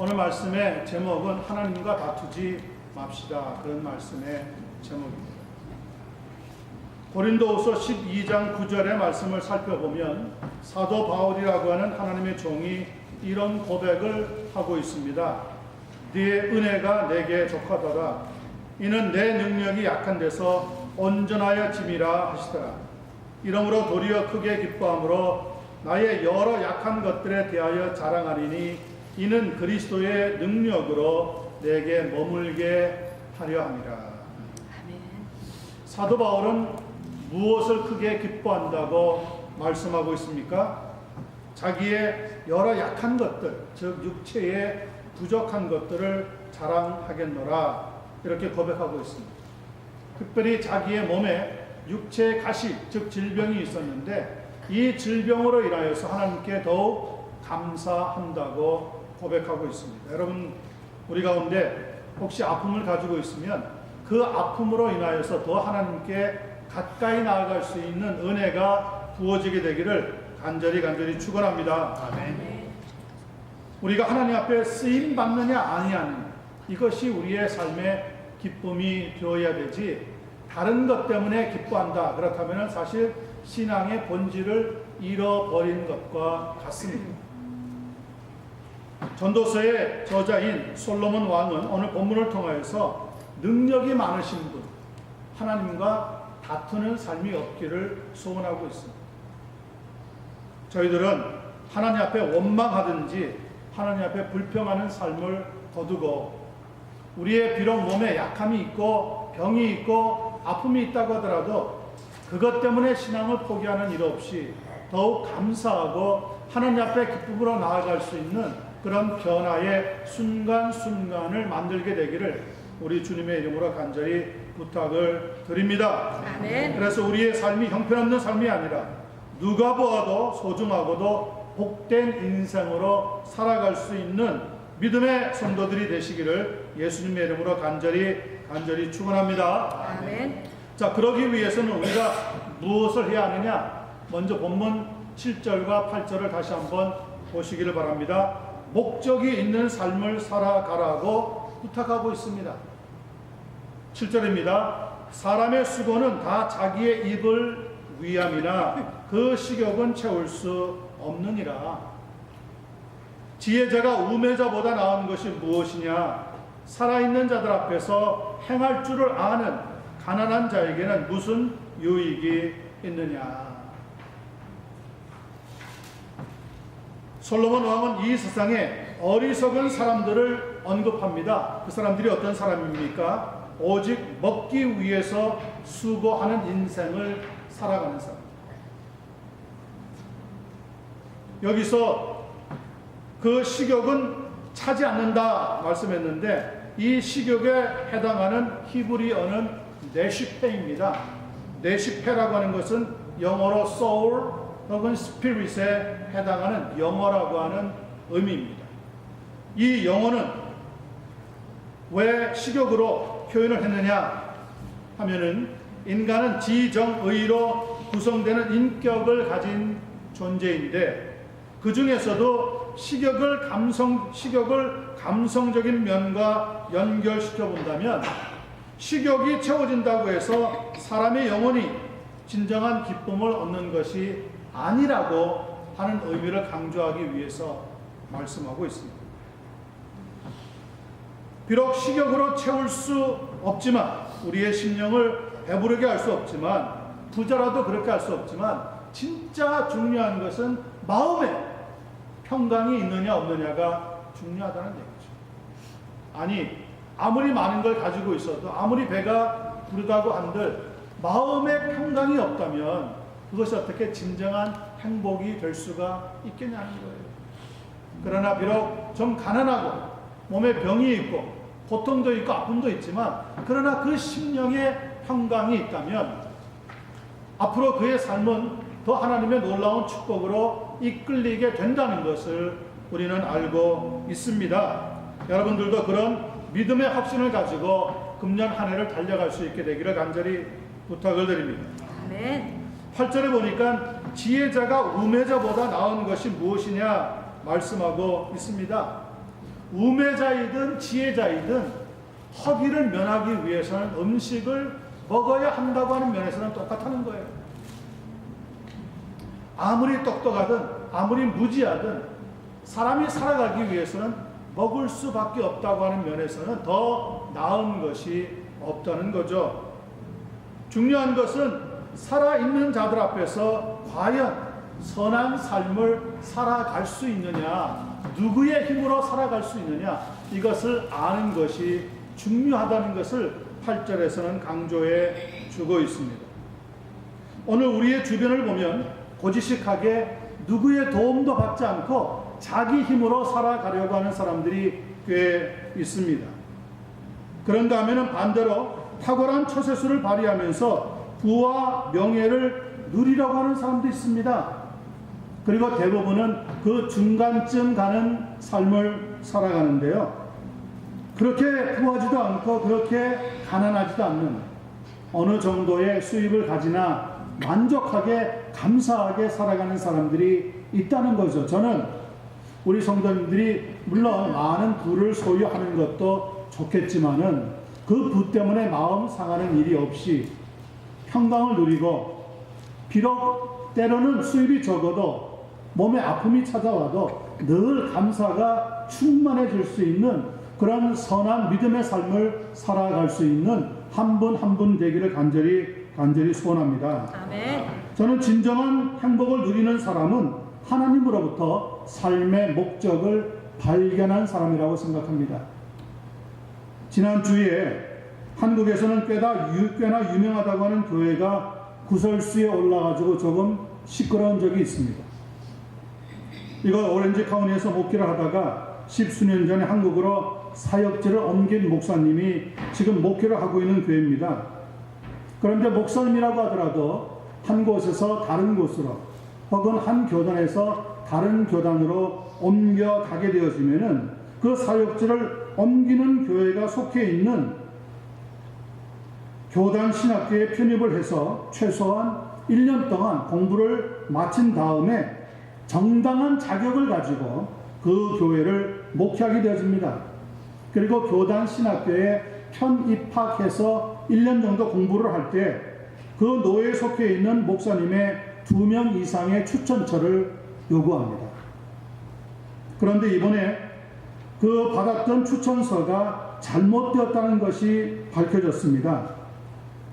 오늘 말씀의 제목은 하나님과 다투지 맙시다. 그런 말씀의 제목입니다. 고린도후서 12장 9절의 말씀을 살펴보면 사도 바울이라고 하는 하나님의 종이 이런 고백을 하고 있습니다. 네 은혜가 내게 족하더라. 이는 내 능력이 약한 데서 온전하여 짐이라 하시더라. 이러므로 도리어 크게 기뻐함으로 나의 여러 약한 것들에 대하여 자랑하리니 이는 그리스도의 능력으로 내게 머물게 하려 함이라. 사도 바울은 무엇을 크게 기뻐한다고 말씀하고 있습니까? 자기의 여러 약한 것들, 즉 육체의 부족한 것들을 자랑하겠노라, 이렇게 고백하고 있습니다. 특별히 자기의 몸에 육체의 가시, 즉 질병이 있었는데 이 질병으로 인하여서 하나님께 더욱 감사한다고 고백하고 있습니다. 여러분, 우리 가운데 혹시 아픔을 가지고 있으면 그 아픔으로 인하여서 더 하나님께 가까이 나아갈 수 있는 은혜가 부어지게 되기를 간절히 축원합니다. 아멘. 우리가 하나님 앞에 쓰임 받느냐 아니하느냐, 이것이 우리의 삶의 기쁨이 되어야 되지, 다른 것 때문에 기뻐한다, 그렇다면 사실 신앙의 본질을 잃어버린 것과 같습니다. 전도서의 저자인 솔로몬 왕은 오늘 본문을 통하여서 능력이 많으신 분, 하나님과 다투는 삶이 없기를 소원하고 있습니다. 저희들은 하나님 앞에 원망하든지 하나님 앞에 불평하는 삶을 거두고, 우리의 비록 몸에 약함이 있고 병이 있고 아픔이 있다고 하더라도 그것 때문에 신앙을 포기하는 일 없이 더욱 감사하고 하나님 앞에 기쁨으로 나아갈 수 있는 그런 변화의 순간순간을 만들게 되기를 우리 주님의 이름으로 간절히 부탁을 드립니다. 아멘. 그래서 우리의 삶이 형편없는 삶이 아니라 누가 보아도 소중하고도 복된 인생으로 살아갈 수 있는 믿음의 성도들이 되시기를 예수님의 이름으로 간절히 축원합니다. 아멘. 자, 그러기 위해서는 우리가 무엇을 해야 하느냐? 먼저 본문 7절과 8절을 다시 한번 보시기를 바랍니다. 목적이 있는 삶을 살아가라고 부탁하고 있습니다. 7절입니다. 사람의 수고는 다 자기의 입을 위함이나 그 식욕은 채울 수 없느니라. 지혜자가 우매자보다 나은 것이 무엇이냐? 살아있는 자들 앞에서 행할 줄을 아는 가난한 자에게는 무슨 유익이 있느냐? 솔로몬 왕은 이 세상에 어리석은 사람들을 언급합니다. 그 사람들이 어떤 사람입니까? 오직 먹기 위해서 수고하는 인생을 살아가는 사람. 여기서 그 식욕은 차지 않는다 말씀했는데, 이 식욕에 해당하는 히브리어는 네시페입니다. 네시페라고 하는 것은 영어로 soul 혹은 spirit에 해당하는 영어라고 하는 의미입니다. 이 영어는 왜 식욕으로 표현을 했느냐 하면은, 인간은 지정의로 구성되는 인격을 가진 존재인데 그 중에서도 식욕을 감성적인 면과 연결시켜 본다면, 식욕이 채워진다고 해서 사람의 영혼이 진정한 기쁨을 얻는 것이 아니라고 하는 의미를 강조하기 위해서 말씀하고 있습니다. 비록 식욕으로 채울 수 없지만, 우리의 심령을 배부르게 할 수 없지만, 부자라도 그렇게 할 수 없지만, 진짜 중요한 것은 마음에 평강이 있느냐 없느냐가 중요하다는 얘기죠. 아니, 아무리 많은 걸 가지고 있어도, 아무리 배가 부르다고 한들 마음에 평강이 없다면 그것이 어떻게 진정한 행복이 될 수가 있겠냐는 거예요. 그러나 비록 좀 가난하고 몸에 병이 있고 고통도 있고 아픔도 있지만, 그러나 그 심령에 평강이 있다면 앞으로 그의 삶은 더 하나님의 놀라운 축복으로 이끌리게 된다는 것을 우리는 알고 있습니다. 여러분들도 그런 믿음의 확신을 가지고 금년 한 해를 달려갈 수 있게 되기를 간절히 부탁을 드립니다. 아멘. 8절에 보니까 지혜자가 우매자보다 나은 것이 무엇이냐 말씀하고 있습니다. 우매자이든 지혜자이든 허기를 면하기 위해서는 음식을 먹어야 한다고 하는 면에서는 똑같다는 거예요. 아무리 똑똑하든 아무리 무지하든 사람이 살아가기 위해서는 먹을 수밖에 없다고 하는 면에서는 더 나은 것이 없다는 거죠. 중요한 것은 살아있는 자들 앞에서 과연 선한 삶을 살아갈 수 있느냐, 누구의 힘으로 살아갈 수 있느냐, 이것을 아는 것이 중요하다는 것을 8절에서는 강조해 주고 있습니다. 오늘 우리의 주변을 보면 고지식하게 누구의 도움도 받지 않고 자기 힘으로 살아가려고 하는 사람들이 꽤 있습니다. 그런가 하면 반대로 탁월한 처세술을 발휘하면서 부와 명예를 누리려고 하는 사람도 있습니다. 그리고 대부분은 그 중간쯤 가는 삶을 살아가는데요. 그렇게 부하지도 않고 그렇게 가난하지도 않는 어느 정도의 수입을 가지나 만족하게 감사하게 살아가는 사람들이 있다는 거죠. 저는 우리 성도님들이 물론 많은 부를 소유하는 것도 좋겠지만은 그 부 때문에 마음 상하는 일이 없이 평강을 누리고, 비록 때로는 수입이 적어도 몸에 아픔이 찾아와도 늘 감사가 충만해질 수 있는 그런 믿음의 삶을 살아갈 수 있는 한 분 한 분 되기를 간절히 소원합니다. 아멘. 저는 진정한 행복을 누리는 사람은 하나님으로부터 삶의 목적을 발견한 사람이라고 생각합니다. 지난 주에 한국에서는 꽤나 유명하다고 하는 교회가 구설수에 올라가지고 조금 시끄러운 적이 있습니다. 이거 오렌지 카운티에서 목회를 하다가 10수년 전에 한국으로 사역지를 옮긴 목사님이 지금 목회를 하고 있는 교회입니다. 그런데 목사님이라고 하더라도 한 곳에서 다른 곳으로 혹은 한 교단에서 다른 교단으로 옮겨가게 되어지면은 그 사역지를 옮기는 교회가 속해 있는 교단 신학교에 편입을 해서 최소한 1년 동안 공부를 마친 다음에 정당한 자격을 가지고 그 교회를 목회하게 되어집니다. 그리고 교단 신학교에 편입학해서 1년 정도 공부를 할 때 그 노예에 속해 있는 목사님의 2명 이상의 추천처를 요구합니다. 그런데 이번에 그 받았던 추천서가 잘못되었다는 것이 밝혀졌습니다.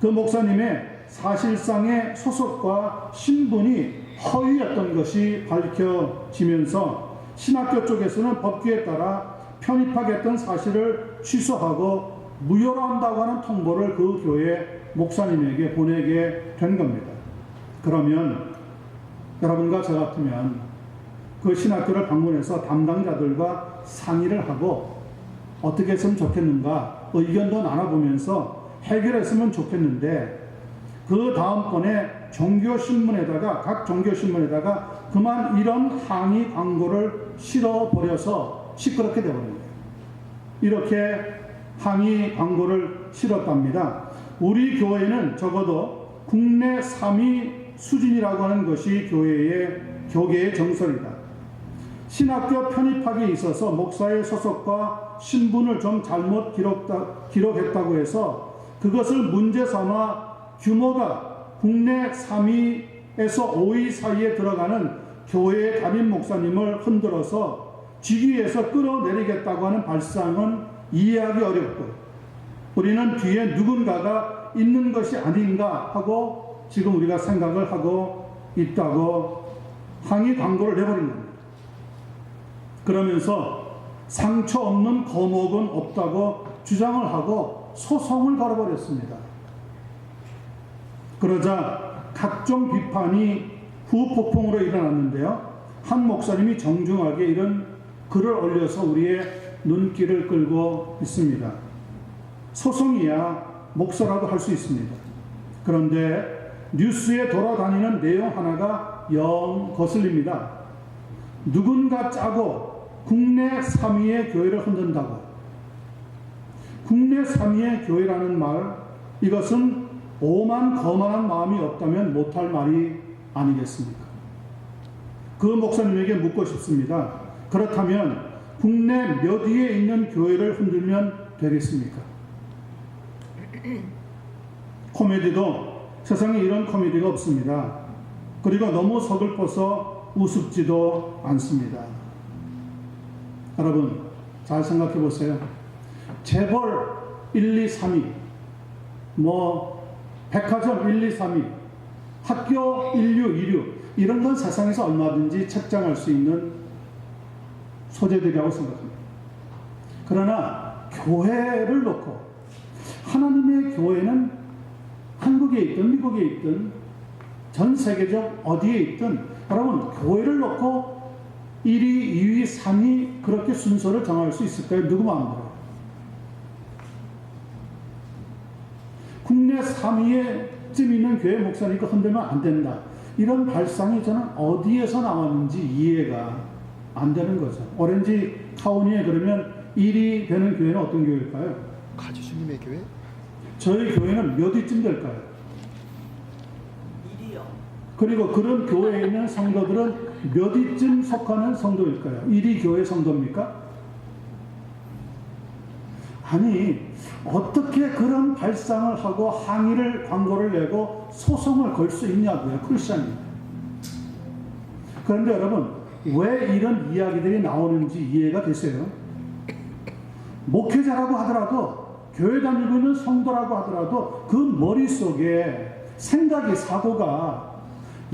그 목사님의 사실상의 소속과 신분이 허위였던 것이 밝혀지면서 신학교 쪽에서는 법규에 따라 편입하겠다는 사실을 취소하고 무효로 한다고 하는 통보를 그 교회 목사님에게 보내게 된 겁니다. 그러면 여러분과 저 같으면 그 신학교를 방문해서 담당자들과 상의를 하고 어떻게 했으면 좋겠는가 의견도 나눠보면서 해결했으면 좋겠는데, 그 다음번에 각 종교신문에다가 그만 이런 항의 광고를 실어버려서 시끄럽게 되어버린 거예요. 이렇게 항의 광고를 실었답니다. 우리 교회는 적어도 국내 3위 수준이라고 하는 것이 교계의 정설이다. 신학교 편입학에 있어서 목사의 소속과 신분을 좀 잘못 기록했다고 해서 그것을 문제 삼아 규모가 국내 3위에서 5위 사이에 들어가는 교회의 담임 목사님을 흔들어서 직위에서 끌어내리겠다고 하는 발상은 이해하기 어렵고, 우리는 뒤에 누군가가 있는 것이 아닌가 하고 지금 우리가 생각을 하고 있다고 항의 광고를 내버린 겁니다. 그러면서 상처 없는 거목은 없다고 주장을 하고 소송을 걸어버렸습니다. 그러자 각종 비판이 후폭풍으로 일어났는데요. 한 목사님이 정중하게 이런 글을 올려서 우리의 눈길을 끌고 있습니다. 소송이야 목사라도 할 수 있습니다. 그런데 뉴스에 돌아다니는 내용 하나가 영 거슬립니다. 누군가 짜고 국내 3위의 교회를 흔든다고. 국내 3위의 교회라는 말, 이것은 오만 거만한 마음이 없다면 못할 말이 아니겠습니까? 그 목사님에게 묻고 싶습니다. 그렇다면 국내 몇 위에 있는 교회를 흔들면 되겠습니까? 코미디도 세상에 이런 코미디가 없습니다. 그리고 너무 서글퍼서 우습지도 않습니다. 여러분 잘 생각해 보세요. 재벌 1, 2, 3위, 백화점 1, 2, 3위, 학교 1류, 2류, 이런 건 세상에서 얼마든지 책장할 수 있는 소재들이라고 생각합니다. 그러나 교회를 놓고, 하나님의 교회는 한국에 있든 미국에 있든 전 세계적 어디에 있든 여러분 교회를 놓고 1위, 2위, 3위 그렇게 순서를 정할 수 있을까요? 누구 마음대로? 국내 3위에쯤 있는 교회 목사니까 흔들면 안 된다. 이런 발상이 저는 어디에서 나왔는지 이해가 안 되는 거죠. 오렌지 카운티에 그러면 1위 되는 교회는 어떤 교회일까요? 가주주님의 교회? 저희 교회는 몇 위쯤 될까요? 1위요. 그리고 그런 교회에 있는 성도들은 몇 위쯤 속하는 성도일까요? 1위 교회 성도입니까? 아니, 어떻게 그런 발상을 하고 항의를, 광고를 내고 소송을 걸 수 있냐고요, 크리스천이. 그런데 여러분, 왜 이런 이야기들이 나오는지 이해가 되세요? 목회자라고 하더라도, 교회 다니고 있는 성도라고 하더라도 그 머릿속에 생각이, 사고가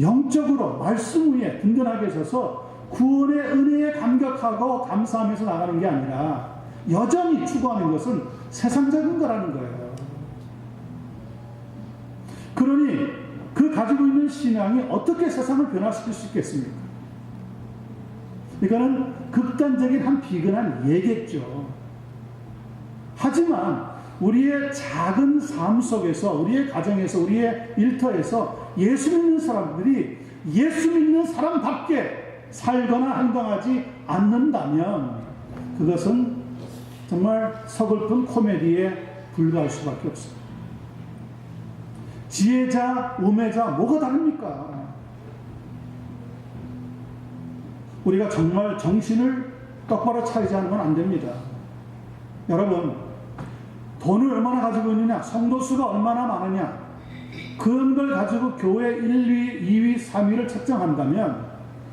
영적으로 말씀 위에 든든하게 서서 구원의 은혜에 감격하고 감사하면서 나가는 게 아니라 여전히 추구하는 것은 세상적인 거라는 거예요. 그러니 그 가지고 있는 신앙이 어떻게 세상을 변화시킬 수 있겠습니까? 이거는 극단적인 한 비근한 예겠죠. 하지만 우리의 작은 삶 속에서, 우리의 가정에서, 우리의 일터에서 예수 믿는 사람들이 예수 믿는 사람답게 살거나 행동하지 않는다면 그것은 정말 서글픈 코미디에 불과할 수밖에 없습니다. 지혜자, 우매자 뭐가 다릅니까? 우리가 정말 정신을 똑바로 차리지 않으면 안 됩니다. 여러분, 돈을 얼마나 가지고 있느냐, 성도 수가 얼마나 많으냐, 그런 걸 가지고 교회 1위, 2위, 3위를 책정한다면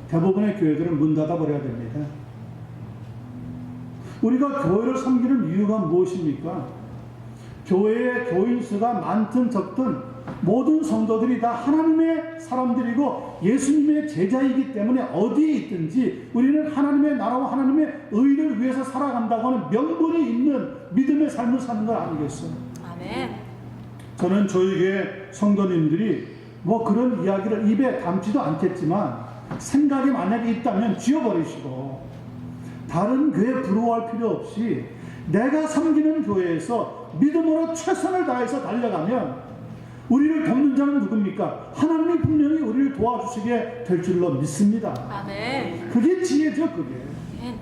대부분의 교회들은 문 닫아버려야 됩니다. 우리가 교회를 섬기는 이유가 무엇입니까? 교회의 교인 수가 많든 적든 모든 성도들이 다 하나님의 사람들이고 예수님의 제자이기 때문에 어디에 있든지 우리는 하나님의 나라와 하나님의 의를 위해서 살아간다고 하는 명분이 있는 믿음의 삶을 사는 걸 아니겠어요? 아멘. 저는 저희 교회 성도님들이 그런 이야기를 입에 담지도 않겠지만 생각이 만약에 있다면 지워버리시고 다른 교회 부러워할 필요 없이 내가 섬기는 교회에서 믿음으로 최선을 다해서 달려가면 우리를 돕는 자는 누굽니까? 하나님이 분명히 우리를 도와주시게 될 줄로 믿습니다. 아멘. 그게 지혜죠, 그게. 아멘.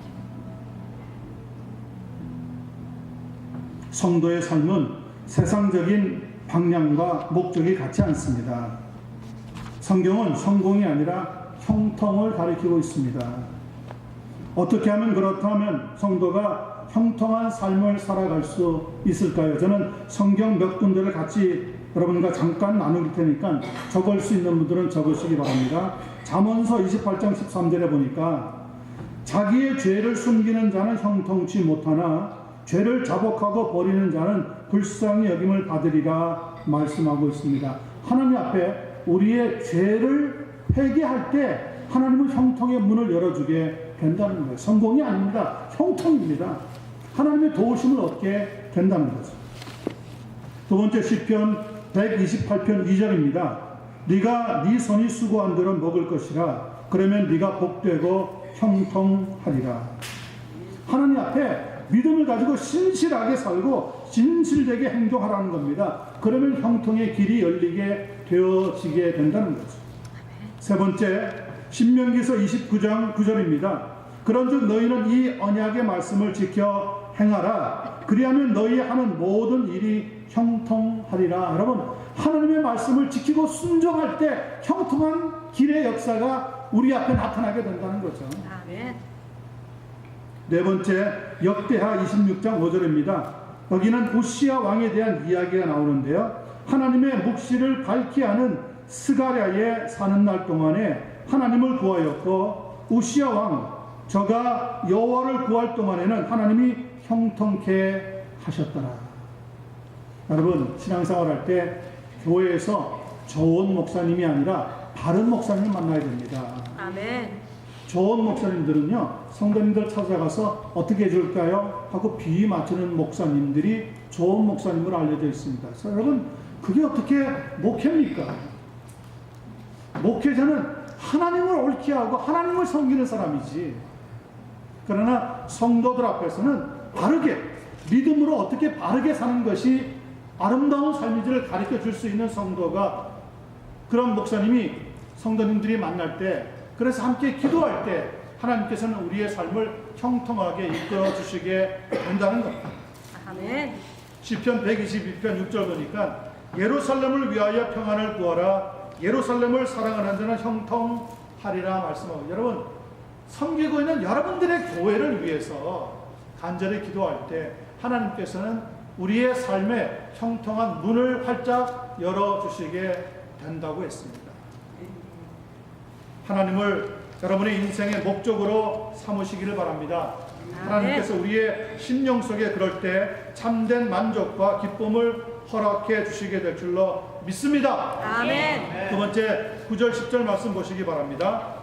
성도의 삶은 세상적인 방향과 목적이 같지 않습니다. 성경은 성공이 아니라 형통을 가리키고 있습니다. 어떻게 하면 그렇다면 성도가 형통한 삶을 살아갈 수 있을까요? 저는 성경 몇 군데를 같이 여러분과 잠깐 나눌 테니까 적을 수 있는 분들은 적으시기 바랍니다. 잠언서 28장 13절에 보니까 자기의 죄를 숨기는 자는 형통치 못하나 죄를 자복하고 버리는 자는 불쌍히 여김을 받으리라 말씀하고 있습니다. 하나님 앞에 우리의 죄를 회개할 때 하나님은 형통의 문을 열어주게 된다는 거예요. 성공이 아닙니다. 형통입니다. 하나님의 도우심을 얻게 된다는 거죠. 두 번째 시편 128편 2절입니다. 네가 네 손이 수고한 대로 먹을 것이라. 그러면 네가 복되고 형통하리라. 하나님 앞에 믿음을 가지고 신실하게 살고 진실되게 행동하라는 겁니다. 그러면 형통의 길이 열리게 되어지게 된다는 거죠. 세 번째, 신명기서 29장 9절입니다. 그런즉 너희는 이 언약의 말씀을 지켜 행하라. 그리하면 너희 하는 모든 일이 형통하리라. 여러분, 하나님의 말씀을 지키고 순종할 때 형통한 길의 역사가 우리 앞에 나타나게 된다는 거죠. 아멘. 네 번째, 역대하 26장 5절입니다. 여기는 우시야 왕에 대한 이야기가 나오는데요. 하나님의 묵시를 밝히 하는 스가랴에 사는 날 동안에 하나님을 구하였고, 우시야 왕 저가 여호와를 구할 동안에는 하나님이 형통케 하셨더라. 여러분, 신앙생활할 때 교회에서 좋은 목사님이 아니라 바른 목사님을 만나야 됩니다. 아멘. 좋은 목사님들은요, 성도님들 찾아가서 어떻게 해줄까요? 하고 비위 맞추는 목사님들이 좋은 목사님으로 알려져 있습니다. 그래서 여러분, 그게 어떻게 목회입니까? 목회자는 하나님을 옳게 하고 하나님을 섬기는 사람이지. 그러나 성도들 앞에서는 바르게, 믿음으로 어떻게 바르게 사는 것이 아름다운 삶인지를 가르쳐 줄 수 있는 성도가, 그런 목사님이 성도님들이 만날 때, 그래서 함께 기도할 때 하나님께서는 우리의 삶을 형통하게 이끌어 주시게 된다는 겁니다. 아멘. 시편 122편 6절 보니까 예루살렘을 위하여 평안을 구하라, 예루살렘을 사랑하는 자는 형통하리라 말씀하고, 여러분, 섬기고 있는 여러분들의 교회를 위해서 간절히 기도할 때 하나님께서는 우리의 삶에 형통한 문을 활짝 열어주시게 된다고 했습니다. 하나님을 여러분의 인생의 목적으로 삼으시기를 바랍니다. 하나님께서 우리의 심령 속에 그럴 때 참된 만족과 기쁨을 허락해 주시게 될 줄로 믿습니다. 아멘. 두 번째, 9절 10절 말씀 보시기 바랍니다.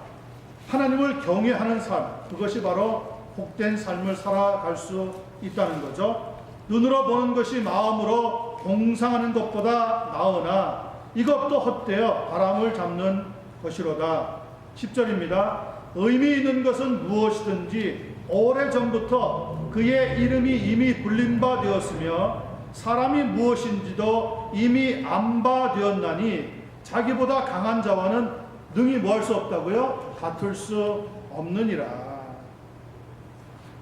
하나님을 경외하는 삶, 그것이 바로 복된 삶을 살아갈 수 있다는 거죠. 눈으로 보는 것이 마음으로 봉상하는 것보다 나으나 이것도 헛되어 바람을 잡는 것이로다. 10절입니다. 의미 있는 것은 무엇이든지 오래전부터 그의 이름이 이미 불린 바 되었으며 사람이 무엇인지도 이미 안 바 되었나니 자기보다 강한 자와는 능히 뭐 할 수 없다고요? 다툴 수 없느니라.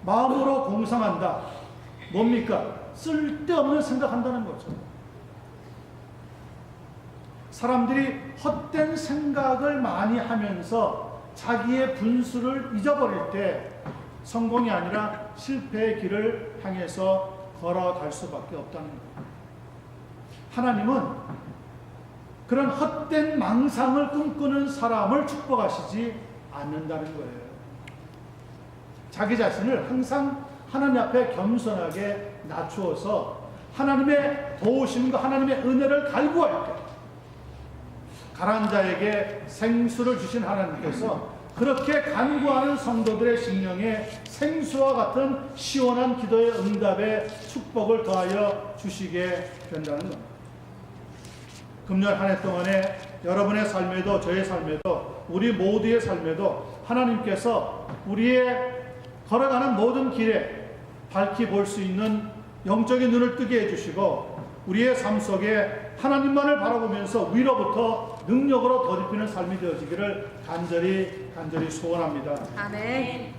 마음으로 공상한다. 뭡니까? 쓸데없는 생각한다는 거죠. 사람들이 헛된 생각을 많이 하면서 자기의 분수를 잊어버릴 때 성공이 아니라 실패의 길을 향해서 걸어갈 수밖에 없다는 거예요. 하나님은 그런 헛된 망상을 꿈꾸는 사람을 축복하시지 않는다는 거예요. 자기 자신을 항상 하나님 앞에 겸손하게 낮추어서 하나님의 도우심과 하나님의 은혜를 갈구할 때, 가난한 자에게 생수를 주신 하나님께서 그렇게 간구하는 성도들의 심령에 생수와 같은 시원한 기도의 응답에 축복을 더하여 주시게 된다는 겁니다. 금년 한 해 동안에 여러분의 삶에도 저의 삶에도 우리 모두의 삶에도 하나님께서 우리의 걸어가는 모든 길에 밝히 볼 수 있는 영적인 눈을 뜨게 해주시고 우리의 삶 속에 하나님만을 바라보면서 위로부터 능력으로 더딥히는 삶이 되어지기를 간절히 소원합니다. 아멘.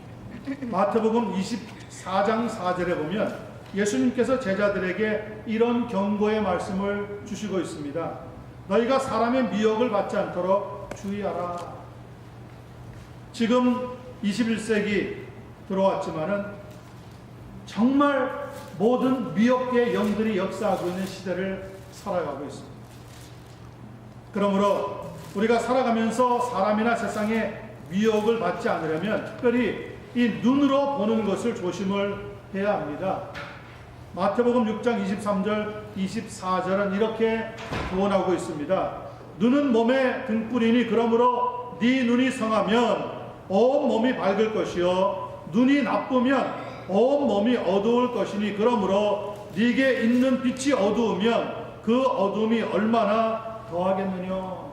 마태복음 24장 4절에 보면 예수님께서 제자들에게 이런 경고의 말씀을 주시고 있습니다. 너희가 사람의 미혹을 받지 않도록 주의하라. 지금 21세기 들어왔지만은 정말 모든 미혹의 영들이 역사하고 있는 시대를 살아가고 있습니다. 그러므로 우리가 살아가면서 사람이나 세상에 미혹을 받지 않으려면 특별히 이 눈으로 보는 것을 조심을 해야 합니다. 마태복음 6장 23절 24절은 이렇게 조언하고 있습니다. 눈은 몸의 등불이니 그러므로 네 눈이 성하면 온 몸이 밝을 것이요 눈이 나쁘면 온 몸이 어두울 것이니 그러므로 네게 있는 빛이 어두우면 그 어둠이 얼마나 더하겠느냐.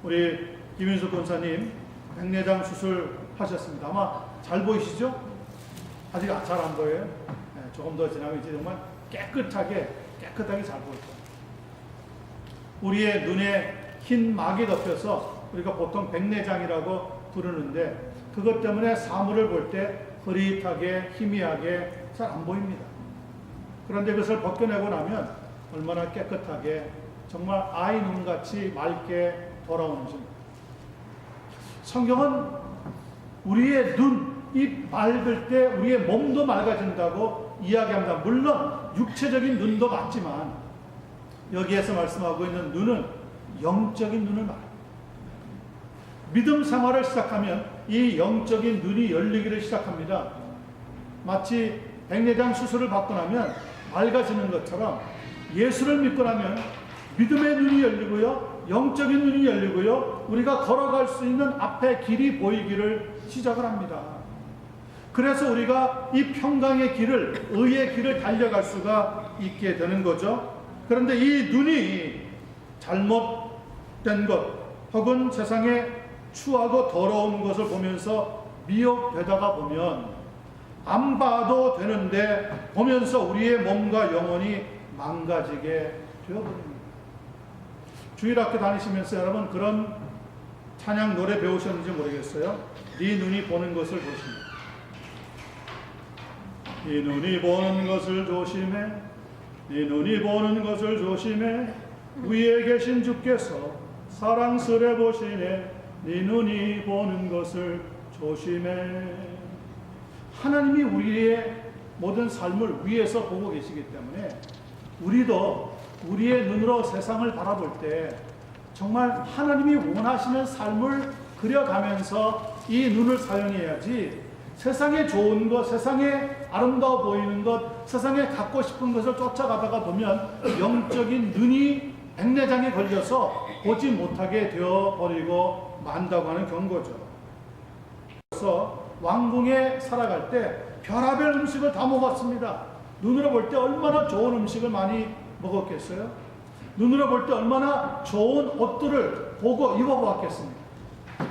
우리 김윤숙 권사님 백내장 수술 하셨습니다. 아마 잘 보이시죠? 아직 잘 안 보여요? 네, 조금 더 지나면 이제 정말 깨끗하게 잘 보일 거예요. 우리의 눈에 흰 막이 덮여서 우리가 보통 백내장이라고 부르는데 그것 때문에 사물을 볼 때 흐릿하게 희미하게 잘 안 보입니다. 그런데 그것을 벗겨내고 나면 얼마나 깨끗하게 정말 아이 눈같이 맑게 돌아오는지. 성경은 우리의 눈, 이 맑을 때 우리의 몸도 맑아진다고 이야기합니다. 물론 육체적인 눈도 맞지만 여기에서 말씀하고 있는 눈은 영적인 눈을 말합니다. 믿음 생활을 시작하면 이 영적인 눈이 열리기를 시작합니다. 마치 백내장 수술을 받고 나면 맑아지는 것처럼 예수를 믿고 나면 믿음의 눈이 열리고요, 영적인 눈이 열리고요, 우리가 걸어갈 수 있는 앞에 길이 보이기를 시작을 합니다. 그래서 우리가 이 평강의 길을, 의의 길을 달려갈 수가 있게 되는 거죠. 그런데 이 눈이 잘못된 것 혹은 세상에 추하고 더러운 것을 보면서 미혹되다가 보면 안 봐도 되는데 보면서 우리의 몸과 영혼이 망가지게 되어버립니다. 주일학교 다니시면서 여러분 그런 찬양 노래 배우셨는지 모르겠어요. 네 눈이 보는 것을 조심해. 네 눈이 보는 것을 조심해. 네 눈이 보는 것을 조심해. 위에 계신 주께서 사랑스레 보시네. 네 눈이 보는 것을 조심해. 하나님이 우리의 모든 삶을 위에서 보고 계시기 때문에 우리도 우리의 눈으로 세상을 바라볼 때 정말 하나님이 원하시는 삶을 그려가면서 이 눈을 사용해야지 세상에 좋은 것, 세상에 아름다워 보이는 것, 세상에 갖고 싶은 것을 쫓아가다가 보면 영적인 눈이 백내장에 걸려서 보지 못하게 되어버리고 만다고 하는 경고죠. 그래서 왕궁에 살아갈 때 별하별 음식을 다 먹었습니다. 눈으로 볼 때 얼마나 좋은 음식을 많이 먹었겠어요? 눈으로 볼 때 얼마나 좋은 옷들을 보고 입어보았겠습니까?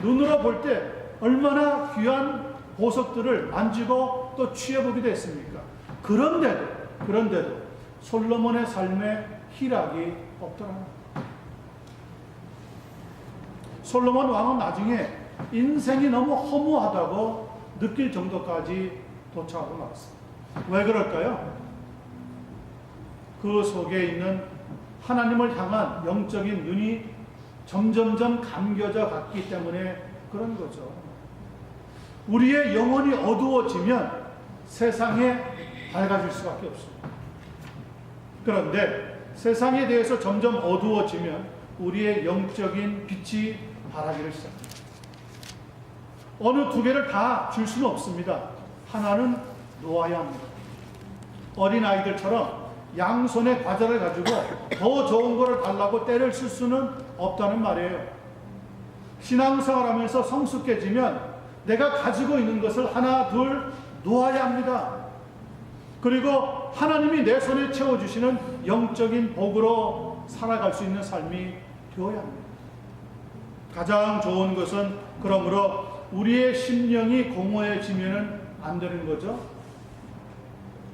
눈으로 볼 때 얼마나 귀한 보석들을 만지고 또 취해보기도 했습니까? 그런데도 솔로몬의 삶에 희락이 없더랍니다. 솔로몬 왕은 나중에 인생이 너무 허무하다고 느낄 정도까지 도착하고 말았습니다. 왜 그럴까요? 그 속에 있는 하나님을 향한 영적인 눈이 점점점 감겨져 갔기 때문에 그런 거죠. 우리의 영혼이 어두워지면 세상에 밝아질 수밖에 없습니다. 그런데 세상에 대해서 점점 어두워지면 우리의 영적인 빛이 발하기를 시작합니다. 어느 두 개를 다 줄 수는 없습니다. 하나는 놓아야 합니다. 어린아이들처럼 양손에 과자를 가지고 더 좋은 거를 달라고 때를 쓸 수는 없다는 말이에요. 신앙생활 하면서 성숙해지면 내가 가지고 있는 것을 하나 둘 놓아야 합니다. 그리고 하나님이 내 손에 채워주시는 영적인 복으로 살아갈 수 있는 삶이 되어야 합니다. 가장 좋은 것은 그러므로 우리의 심령이 공허해지면 안 되는 거죠.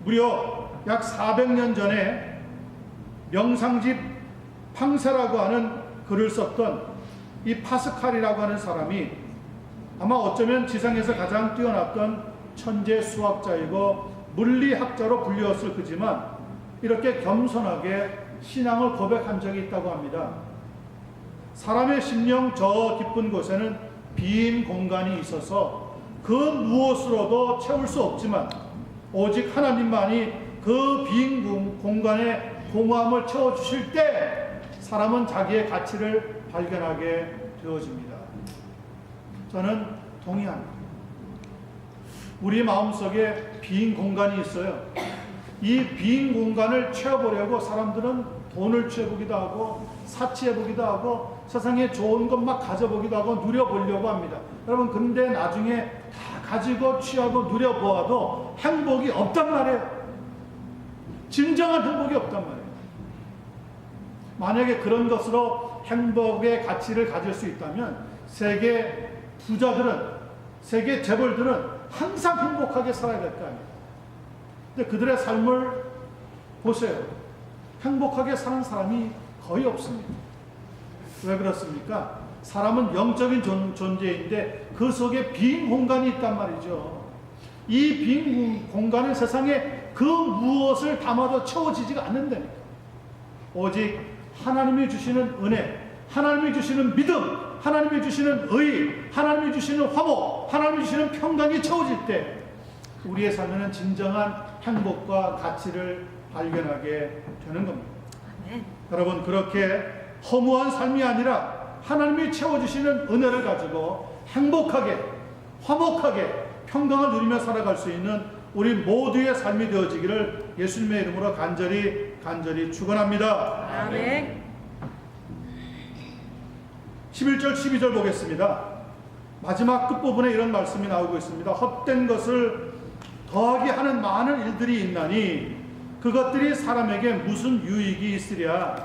무려 약 400년 전에 명상집 팡세라고 하는 글을 썼던 이 파스칼이라고 하는 사람이 아마 어쩌면 지상에서 가장 뛰어났던 천재 수학자이고 물리학자로 불리웠을 거지만 이렇게 겸손하게 신앙을 고백한 적이 있다고 합니다. 사람의 심령 저 깊은 곳에는 빈 공간이 있어서 그 무엇으로도 채울 수 없지만 오직 하나님만이 그 빈 공간에 공허함을 채워주실 때 사람은 자기의 가치를 발견하게 되어집니다. 저는 동의합니다. 우리 마음속에 빈 공간이 있어요. 이 빈 공간을 채워보려고 사람들은 돈을 취해보기도 하고 사치해보기도 하고 세상에 좋은 것 막 가져보기도 하고 누려보려고 합니다. 여러분 근데 나중에 다 가지고 취하고 누려보아도 행복이 없단 말이에요. 진정한 행복이 없단 말이에요. 만약에 그런 것으로 행복의 가치를 가질 수 있다면 세계 부자들은, 세계 재벌들은 항상 행복하게 살아야 될 거 아니에요. 근데 그들의 삶을 보세요. 행복하게 사는 사람이 거의 없습니다. 왜 그렇습니까? 사람은 영적인 존재인데 그 속에 빈 공간이 있단 말이죠. 이 빈 공간은 세상에 그 무엇을 담아도 채워지지가 않는다니까. 오직 하나님이 주시는 은혜, 하나님이 주시는 믿음, 하나님이 주시는 의, 하나님이 주시는 화목, 하나님이 주시는 평강이 채워질 때 우리의 삶에는 진정한 행복과 가치를 발견하게 되는 겁니다. 아멘. 여러분, 그렇게 허무한 삶이 아니라 하나님이 채워주시는 은혜를 가지고 행복하게, 화목하게, 평강을 누리며 살아갈 수 있는 우리 모두의 삶이 되어지기를 예수님의 이름으로 간절히 축원합니다. 아멘. 11절 12절 보겠습니다. 마지막 끝부분에 이런 말씀이 나오고 있습니다. 헛된 것을 더하게 하는 많은 일들이 있나니 그것들이 사람에게 무슨 유익이 있으랴.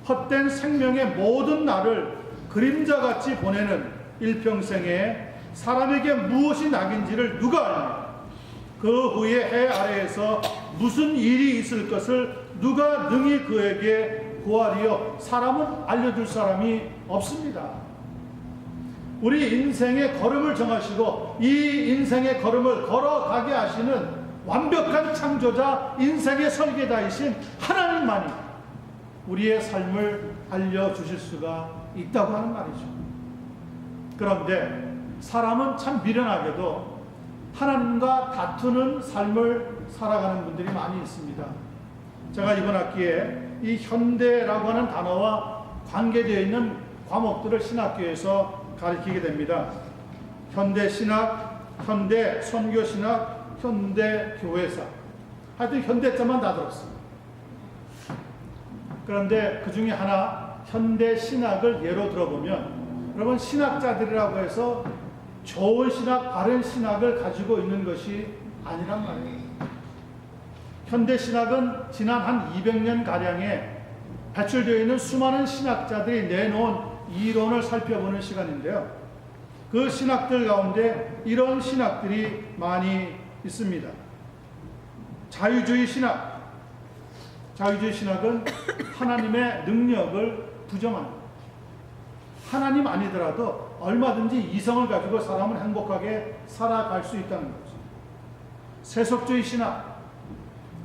헛된 생명의 모든 날을 그림자같이 보내는 일평생에 사람에게 무엇이 낙인지를 누가 알며 그 후에 해 아래에서 무슨 일이 있을 것을 누가 능히 그에게 구하리요. 사람은 알려줄 사람이 없습니다. 우리 인생의 걸음을 정하시고 이 인생의 걸음을 걸어가게 하시는 완벽한 창조자, 인생의 설계자이신 하나님만이 우리의 삶을 알려주실 수가 있다고 하는 말이죠. 그런데 사람은 참 미련하게도 하나님과 다투는 삶을 살아가는 분들이 많이 있습니다. 제가 이번 학기에 이 현대라고 하는 단어와 관계되어 있는 과목들을 신학교에서 가르치게 됩니다. 현대신학, 현대선교신학, 현대교회사. 하여튼 현대자만 다 들었습니다. 그런데 그 중에 하나 현대신학을 예로 들어보면 여러분, 신학자들이라고 해서 좋은 신학, 바른 신학을 가지고 있는 것이 아니란 말이에요. 현대신학은 지난 한 200년가량에 배출되어 있는 수많은 신학자들이 내놓은 이론을 살펴보는 시간인데요. 그 신학들 가운데 이런 신학들이 많이 있습니다. 자유주의 신학. 자유주의 신학은 하나님의 능력을 부정합니다. 하나님 아니더라도 얼마든지 이성을 가지고 사람을 행복하게 살아갈 수 있다는 거죠. 세속주의 신학.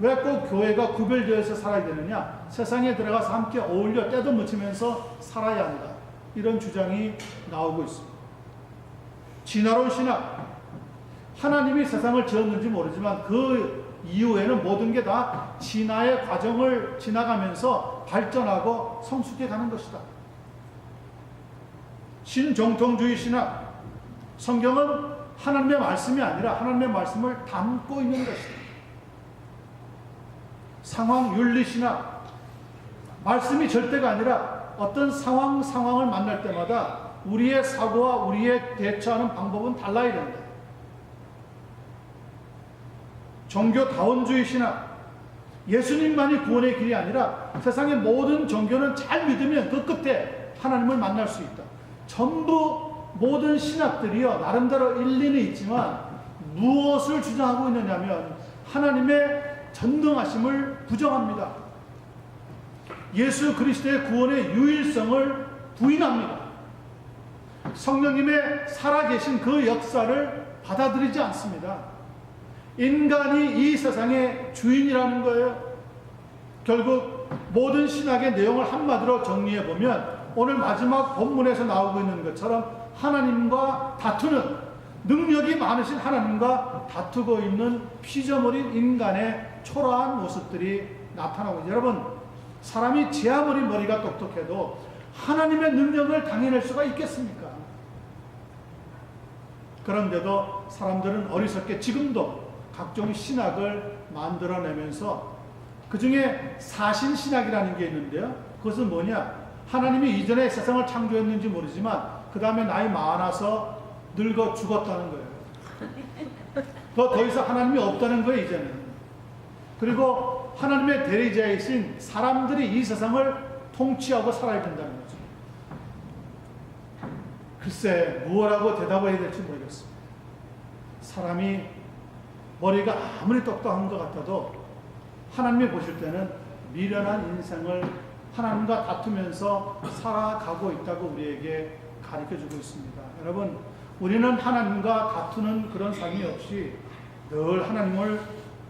왜 꼭 교회가 구별되어서 살아야 되느냐? 세상에 들어가서 함께 어울려 때도 묻히면서 살아야 한다. 이런 주장이 나오고 있습니다. 진화론 신학. 하나님이 세상을 지었는지 모르지만 그 이후에는 모든 게 다 진화의 과정을 지나가면서 발전하고 성숙해 가는 것이다. 신정통주의 신학. 성경은 하나님의 말씀이 아니라 하나님의 말씀을 담고 있는 것이다. 상황윤리 신학. 말씀이 절대가 아니라 어떤 상황을 만날 때마다 우리의 사고와 우리의 대처하는 방법은 달라야 된다. 종교다원주의 신학. 예수님만이 구원의 길이 아니라 세상의 모든 종교는 잘 믿으면 그 끝에 하나님을 만날 수 있다. 전부 모든 신학들이요, 나름대로 일리는 있지만 무엇을 주장하고 있느냐면 하나님의 전능하심을 부정합니다. 예수 그리스도의 구원의 유일성을 부인합니다. 성령님의 살아계신 그 역사를 받아들이지 않습니다. 인간이 이 세상의 주인이라는 거예요. 결국 모든 신학의 내용을 한마디로 정리해 보면 오늘 마지막 본문에서 나오고 있는 것처럼 하나님과 다투는, 능력이 많으신 하나님과 다투고 있는 피조물인 인간의 초라한 모습들이 나타나고 있습니다. 여러분, 사람이 제 아무리 머리가 똑똑해도 하나님의 능력을 당해낼 수가 있겠습니까? 그런데도 사람들은 어리석게 지금도 각종 신학을 만들어내면서 그 중에 사신신학이라는 게 있는데요. 그것은 뭐냐? 하나님이 이전에 세상을 창조했는지 모르지만 그 다음에 나이 많아서 늙어 죽었다는 거예요. 더 이상 하나님이 없다는 거예요, 이제는. 그리고 하나님의 대리자이신 사람들이 이 세상을 통치하고 살아야 된다는 거죠. 글쎄, 무엇라고 대답을 해야 될지 모르겠습니다. 사람이 머리가 아무리 똑똑한 것 같아도 하나님이 보실 때는 미련한 인생을 하나님과 다투면서 살아가고 있다고 우리에게 가르쳐주고 있습니다. 여러분, 우리는 하나님과 다투는 그런 삶이 없이 늘 하나님을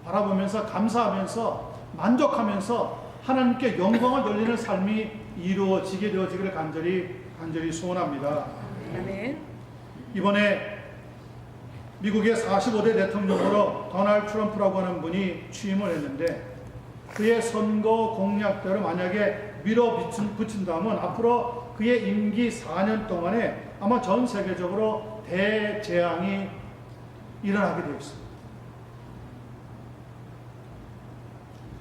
바라보면서 감사하면서 만족하면서 하나님께 영광을 돌리는 삶이 이루어지게 되어지기를 간절히 간절히 소원합니다. 아멘. 이번에 미국의 45대 대통령으로 도널드 트럼프라고 하는 분이 취임을 했는데 그의 선거 공약대로 만약에 밀어붙인다면 앞으로 그의 임기 4년 동안에 아마 전 세계적으로 대재앙이 일어나게 되어 있습니다.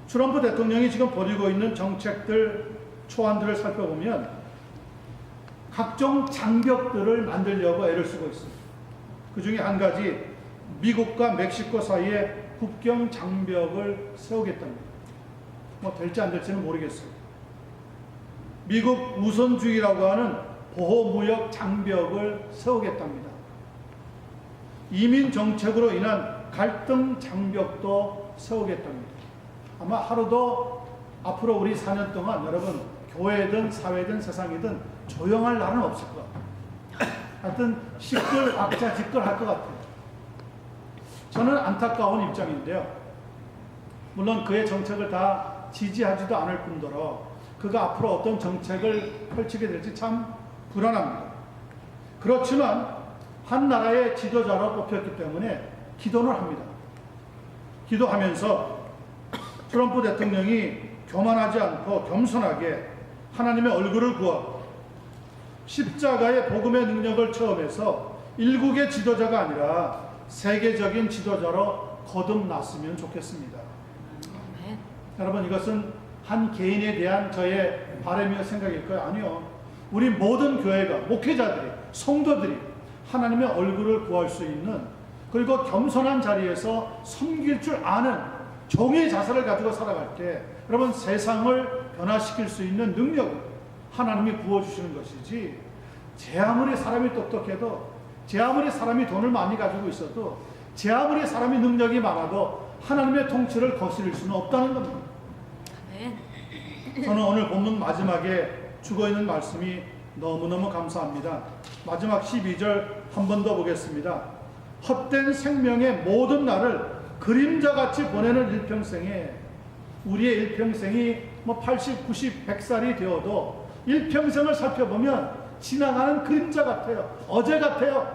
트럼프 대통령이 지금 벌이고 있는 정책들, 초안들을 살펴보면 각종 장벽들을 만들려고 애를 쓰고 있습니다. 그 중에 한 가지, 미국과 멕시코 사이에 국경 장벽을 세우겠답니다. 뭐 될지 안 될지는 모르겠어요. 미국 우선주의라고 하는 보호무역 장벽을 세우겠답니다. 이민 정책으로 인한 갈등 장벽도 세우겠답니다. 아마 하루도 앞으로 우리 4년 동안 여러분 교회든 사회든 세상이든 조용할 날은 없을 것 같아요. 하여튼 시끌악자지끌할 것 같아요. 저는 안타까운 입장인데요. 물론 그의 정책을 다 지지하지도 않을 뿐더러 그가 앞으로 어떤 정책을 펼치게 될지 참 불안합니다. 그렇지만 한 나라의 지도자로 뽑혔기 때문에 기도는 합니다. 기도하면서 트럼프 대통령이 교만하지 않고 겸손하게 하나님의 얼굴을 구하고 십자가의 복음의 능력을 체험해서 일국의 지도자가 아니라 세계적인 지도자로 거듭났으면 좋겠습니다. 아멘. 여러분, 이것은 한 개인에 대한 저의 바람이며 생각일까요? 아니요. 우리 모든 교회가, 목회자들이, 성도들이 하나님의 얼굴을 구할 수 있는, 그리고 겸손한 자리에서 섬길 줄 아는 종의 자세를 가지고 살아갈 때 여러분 세상을 변화시킬 수 있는 능력을 하나님이 부어주시는 것이지, 제 아무리 사람이 똑똑해도, 제 아무리 사람이 돈을 많이 가지고 있어도, 제 아무리 사람이 능력이 많아도 하나님의 통치를 거스릴 수는 없다는 겁니다. 아멘. 저는 오늘 본문 마지막에 죽어있는 말씀이 너무너무 감사합니다. 마지막 12절 한 번 더 보겠습니다. 헛된 생명의 모든 날을 그림자같이 보내는 일평생에, 우리의 일평생이 뭐 80, 90, 100살이 되어도 일평생을 살펴보면 지나가는 그림자 같아요. 어제 같아요.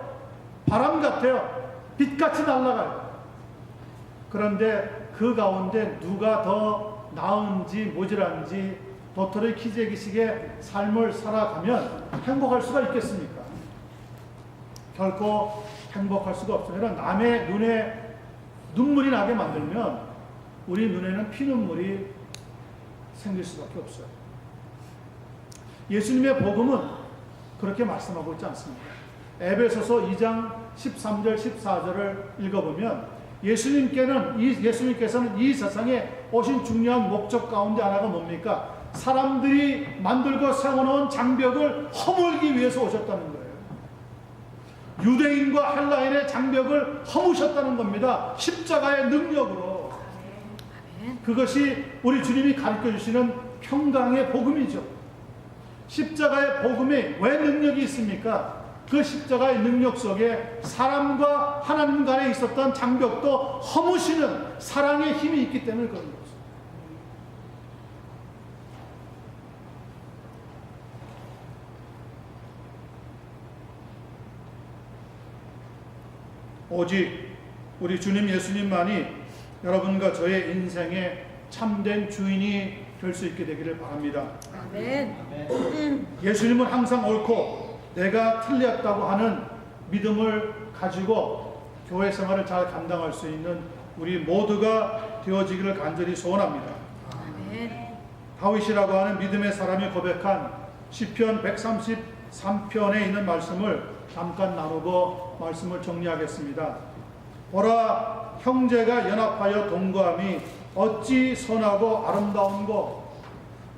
바람 같아요. 빛같이 날아가요. 그런데 그 가운데 누가 더 나은지 모질한지 도토리 키재기식의 삶을 살아가면 행복할 수가 있겠습니까? 결코 행복할 수가 없습니다. 남의 눈에 눈물이 나게 만들면 우리 눈에는 피눈물이 생길 수밖에 없어요. 예수님의 복음은 그렇게 말씀하고 있지 않습니다. 에베소서 2장 13절 14절을 읽어보면 예수님께서는 이 세상에 오신 중요한 목적 가운데 하나가 뭡니까? 사람들이 만들고 세워놓은 장벽을 허물기 위해서 오셨다는 거예요. 유대인과 헬라인의 장벽을 허무셨다는 겁니다. 십자가의 능력으로. 그것이 우리 주님이 가르쳐 주시는 평강의 복음이죠. 십자가의 복음에 왜 능력이 있습니까? 그 십자가의 능력 속에 사람과 하나님 간에 있었던 장벽도 허무시는 사랑의 힘이 있기 때문에 그런 거죠. 오직 우리 주님 예수님만이 여러분과 저의 인생의 참된 주인이 될 수 있게 되기를 바랍니다. 아멘. 예수님은 항상 옳고 내가 틀렸다고 하는 믿음을 가지고 교회 생활을 잘 감당할 수 있는 우리 모두가 되어지기를 간절히 소원합니다. 아멘. 다윗이라고 하는 믿음의 사람이 고백한 시편 133편에 있는 말씀을 잠깐 나누고 말씀을 정리하겠습니다. 보라, 형제가 연합하여 동거함이 어찌 선하고 아름다운고,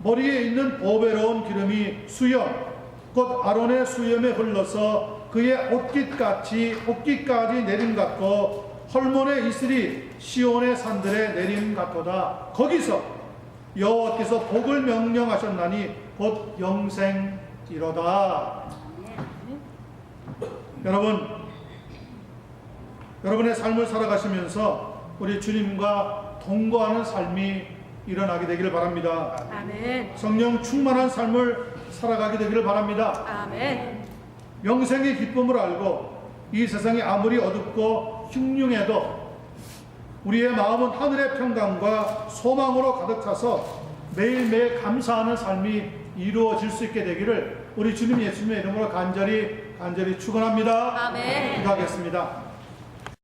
머리에 있는 보배로운 기름이 수염 곧 아론의 수염에 흘러서 그의 옷깃까지 내림 같고, 헐몬의 이슬이 시온의 산들에 내림 같도다. 거기서 여호와께서 복을 명령하셨나니 곧 영생이로다. 여러분의 삶을 살아가시면서 우리 주님과 동거하는 삶이 일어나게 되기를 바랍니다. 아멘. 성령 충만한 삶을 살아가게 되기를 바랍니다. 아멘. 영생의 기쁨을 알고 이 세상이 아무리 어둡고 흉흉해도 우리의 마음은 하늘의 평강과 소망으로 가득 차서 매일매일 감사하는 삶이 이루어질 수 있게 되기를 우리 주님 예수님의 이름으로 간절히 축원합니다. 아멘. 기도하겠습니다.